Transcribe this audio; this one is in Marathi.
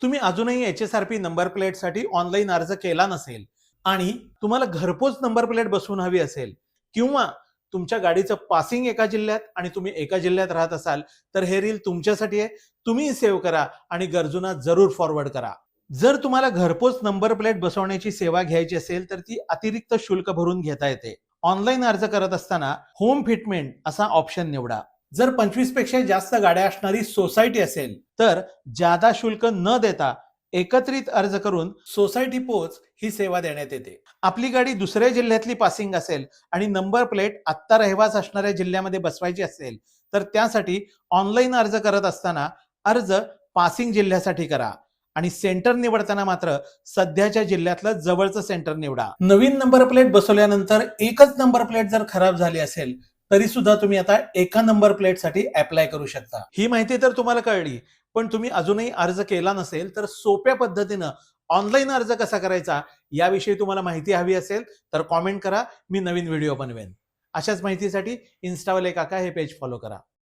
तुम्ही अजूनही HSRP नंबर प्लेटसाठी ऑनलाईन अर्ज केला नसेल आणि तुम्हाला घरपोच नंबर प्लेट बसवून हवी असेल किंवा तुमच्या गाडीचं पासिंग एका जिल्ह्यात आणि तुम्ही एका जिल्ह्यात राहत असाल तर हे रील तुमच्यासाठी आहे. तुम्ही सेव्ह करा आणि गरजूंना जरूर फॉरवर्ड करा. जर तुम्हाला घरपोच नंबर प्लेट बसवण्याची सेवा घ्यायची असेल तर ती अतिरिक्त शुल्क भरून घेता येते. ऑनलाईन अर्ज करत असताना होम फिटमेंट असा ऑप्शन निवडा. जर 25 पेक्षा जास्त गाड्या असणारी सोसायटी असेल तर जादा शुल्क न देता एकत्रित अर्ज करून सोसायटी पोच ही सेवा देण्यात येते. आपली गाडी दुसऱ्या जिल्ह्यातली पासिंग असेल आणि नंबर प्लेट आत्ता रहिवास असणाऱ्या जिल्ह्यामध्ये बसवायची असेल तर त्यासाठी ऑनलाईन अर्ज करत असताना अर्ज पासिंग जिल्ह्यासाठी करा आणि सेंटर निवडताना मात्र सध्याच्या जिल्ह्यातलं जवळचं सेंटर निवडा. नवीन नंबर प्लेट बसवल्यानंतर एकच नंबर प्लेट जर खराब झाली असेल तरी सुद्धा तुम्ही आता एका नंबर प्लेटसाठी अप्लाय करू शकता. ही माहिती तर तुम्हाला कळली, पण तुम्ही अजूनही अर्ज केला नसेल तर सोप्या पद्धतीनं ऑनलाईन अर्ज कसा करायचा याविषयी तुम्हाला माहिती हवी असेल तर कॉमेंट करा. मी नवीन व्हिडिओ बनवेन. अशाच माहितीसाठी इन्स्टावाले काका हे पेज फॉलो करा.